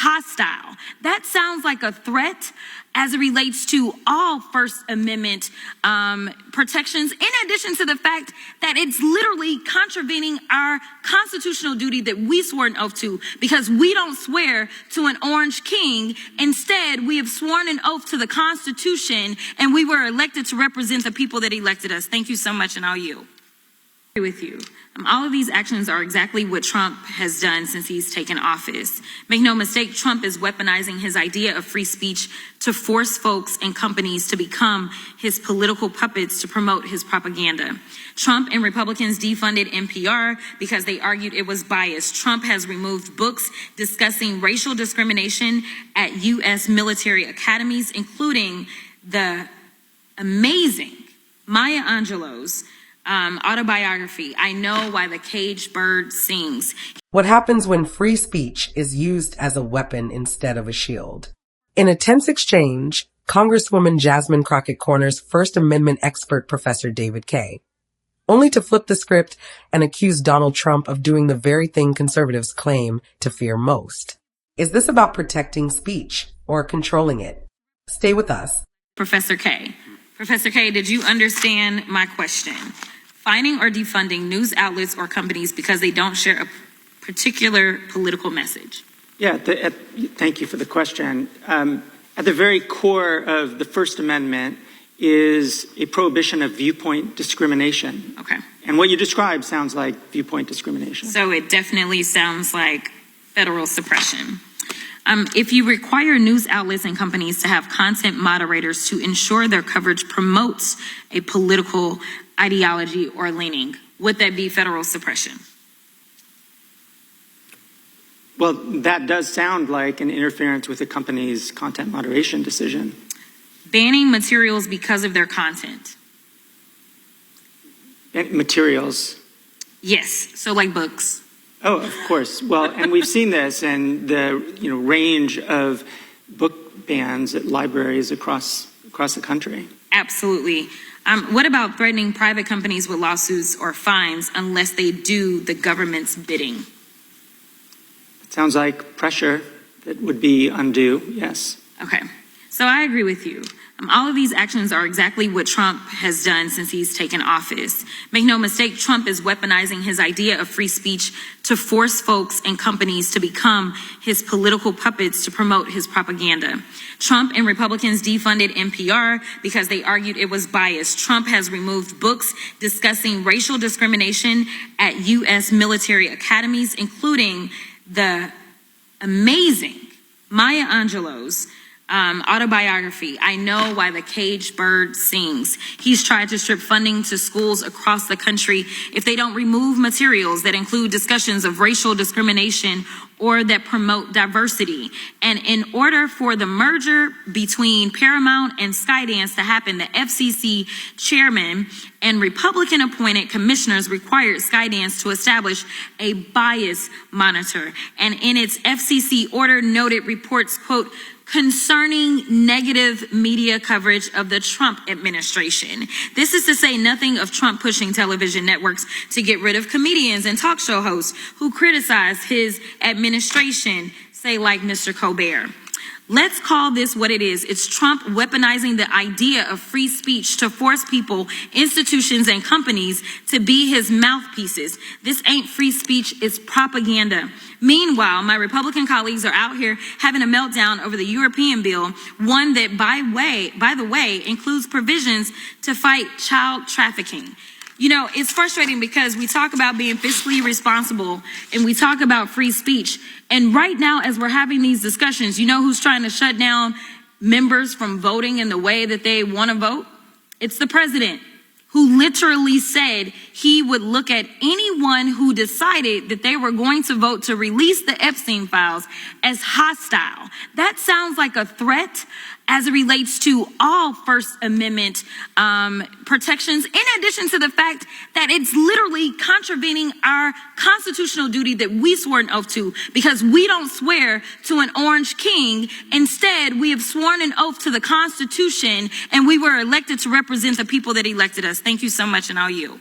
hostile. That sounds like a threat as it relates to all First Amendment protections, in addition to the fact that it's literally contravening our constitutional duty that we swore an oath to, because we don't swear to an orange king. Instead, we have sworn an oath to the Constitution, and we were elected to represent the people that elected us. Thank you so much, and I'll yield. With you. All of these actions are exactly what Trump has done since he's taken office. Make no mistake, Trump is weaponizing his idea of free speech to force folks and companies to become his political puppets to promote his propaganda. Trump and Republicans defunded NPR because they argued it was biased. Trump has removed books discussing racial discrimination at U.S. military academies, including the amazing Maya Angelou's autobiography, I Know Why the Caged Bird Sings. What happens when free speech is used as a weapon instead of a shield? In a tense exchange, Congresswoman Jasmine Crockett corners First Amendment expert Professor David Kaye, only to flip the script and accuse Donald Trump of doing the very thing conservatives claim to fear most. Is this about protecting speech or controlling it? Stay with us. Professor Kaye, did you understand my question? Fining or defunding news outlets or companies because they don't share a particular political message? Yeah, thank you for the question. At the very core of the First Amendment is a prohibition of viewpoint discrimination. Okay. And what you described sounds like viewpoint discrimination. So it definitely sounds like federal suppression. If you require news outlets and companies to have content moderators to ensure their coverage promotes a political ideology or leaning, would that be federal suppression? Well, that does sound like an interference with a company's content moderation decision. Banning materials because of their content. Materials? Yes, so like books. Oh, of course. Well, and we've seen this in the range of book bans at libraries across the country. Absolutely. What about threatening private companies with lawsuits or fines unless they do the government's bidding? It sounds like pressure that would be undue, yes. Okay, so I agree with you. All of these actions are exactly what Trump has done since he's taken office. Make no mistake, Trump is weaponizing his idea of free speech to force folks and companies to become his political puppets to promote his propaganda. Trump and Republicans defunded NPR because they argued it was biased. Trump has removed books discussing racial discrimination at U.S. military academies, including the amazing Maya Angelou's autobiography, I Know Why the Caged Bird Sings. He's tried to strip funding to schools across the country if they don't remove materials that include discussions of racial discrimination or that promote diversity. And in order for the merger between Paramount and Skydance to happen, the FCC chairman and Republican-appointed commissioners required Skydance to establish a bias monitor. And in its FCC order noted reports, quote, concerning negative media coverage of the Trump administration. This is to say nothing of Trump pushing television networks to get rid of comedians and talk show hosts who criticize his administration, say like Mr. Colbert. Let's call this what it is. It's Trump weaponizing the idea of free speech to force people, institutions, and companies to be his mouthpieces. This ain't free speech, it's propaganda. Meanwhile, my Republican colleagues are out here having a meltdown over the European bill, one that, by the way, includes provisions to fight child trafficking. You know, it's frustrating because we talk about being fiscally responsible and we talk about free speech. And right now, as we're having these discussions, you know who's trying to shut down members from voting in the way that they want to vote? It's the president, who literally said he would look at anyone who decided that they were going to vote to release the Epstein files as hostile. That sounds like a threat as it relates to all First Amendment protections, in addition to the fact that it's literally contravening our constitutional duty that we swore an oath to, because we don't swear to an orange king. Instead, we have sworn an oath to the Constitution, and we were elected to represent the people that elected us. Thank you so much, and I'll yield.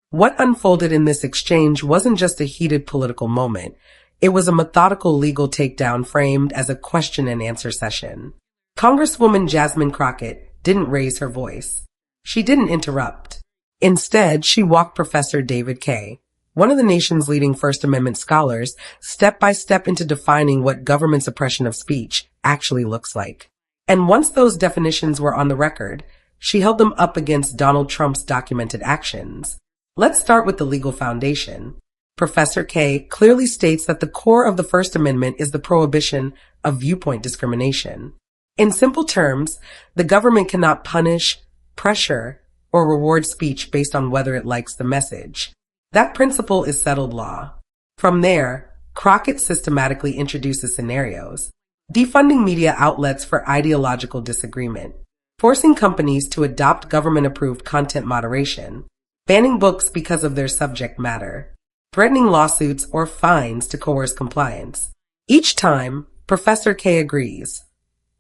What unfolded in this exchange wasn't just a heated political moment. It was a methodical legal takedown framed as a question and answer session. Congresswoman Jasmine Crockett didn't raise her voice. She didn't interrupt. Instead, she walked Professor David Kaye, one of the nation's leading First Amendment scholars, step by step into defining what government suppression of speech actually looks like. And once those definitions were on the record, she held them up against Donald Trump's documented actions. Let's start with the legal foundation. Professor Kaye clearly states that the core of the First Amendment is the prohibition of viewpoint discrimination. In simple terms, the government cannot punish, pressure, or reward speech based on whether it likes the message. That principle is settled law. From there, Crockett systematically introduces scenarios: defunding media outlets for ideological disagreement, forcing companies to adopt government-approved content moderation, banning books because of their subject matter, threatening lawsuits or fines to coerce compliance. Each time, Professor Kaye agrees.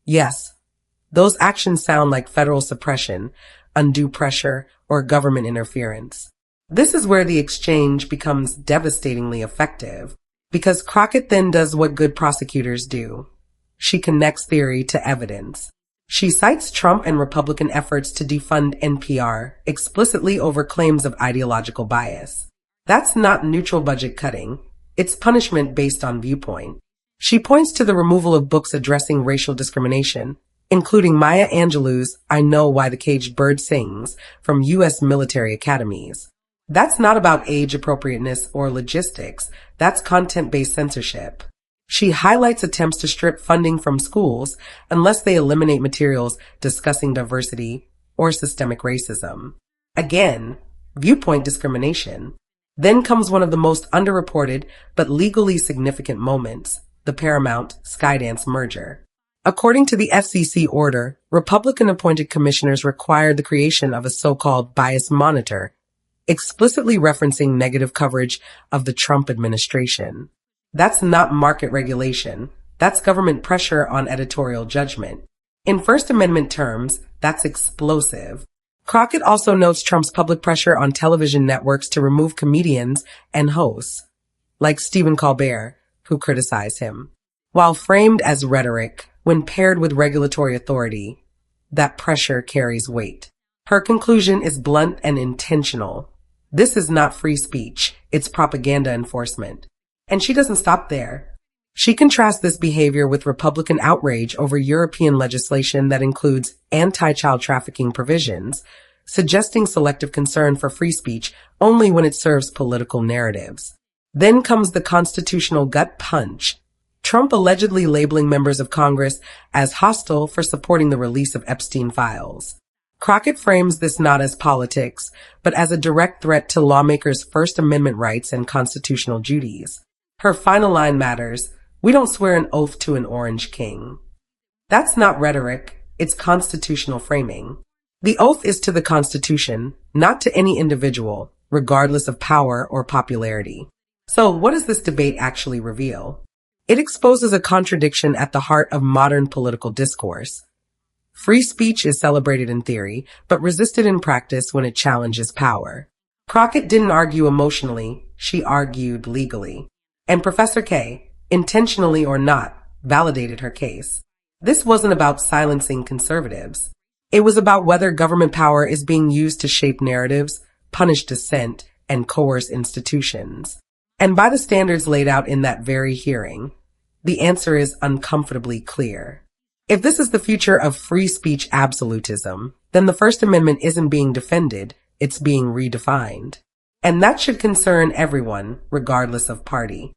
Yes, those actions sound like federal suppression, undue pressure, or government interference. This is where the exchange becomes devastatingly effective, because Crockett then does what good prosecutors do. She connects theory to evidence. She cites Trump and Republican efforts to defund NPR explicitly over claims of ideological bias. That's not neutral budget cutting. It's punishment based on viewpoint. She points to the removal of books addressing racial discrimination, including Maya Angelou's I Know Why the Caged Bird Sings from U.S. military academies. That's not about age appropriateness or logistics. That's content-based censorship. She highlights attempts to strip funding from schools unless they eliminate materials discussing diversity or systemic racism. Again, viewpoint discrimination. Then comes one of the most underreported but legally significant moments, the Paramount-Skydance merger. According to the FCC order, Republican-appointed commissioners required the creation of a so-called bias monitor, explicitly referencing negative coverage of the Trump administration. That's not market regulation. That's government pressure on editorial judgment. In First Amendment terms, that's explosive. Crockett also notes Trump's public pressure on television networks to remove comedians and hosts, like Stephen Colbert, who criticize him. While framed as rhetoric, when paired with regulatory authority, that pressure carries weight. Her conclusion is blunt and intentional. This is not free speech, it's propaganda enforcement. And she doesn't stop there. She contrasts this behavior with Republican outrage over European legislation that includes anti-child trafficking provisions, suggesting selective concern for free speech only when it serves political narratives. Then comes the constitutional gut punch, Trump allegedly labeling members of Congress as hostile for supporting the release of Epstein files. Crockett frames this not as politics, but as a direct threat to lawmakers' First Amendment rights and constitutional duties. Her final line matters: we don't swear an oath to an orange king. That's not rhetoric, it's constitutional framing. The oath is to the Constitution, not to any individual, regardless of power or popularity. So what does this debate actually reveal? It exposes a contradiction at the heart of modern political discourse. Free speech is celebrated in theory, but resisted in practice when it challenges power. Crockett didn't argue emotionally, she argued legally. And Professor Kaye, intentionally or not, validated her case. This wasn't about silencing conservatives. It was about whether government power is being used to shape narratives, punish dissent, and coerce institutions. And by the standards laid out in that very hearing, the answer is uncomfortably clear. If this is the future of free speech absolutism, then the First Amendment isn't being defended, it's being redefined. And that should concern everyone, regardless of party.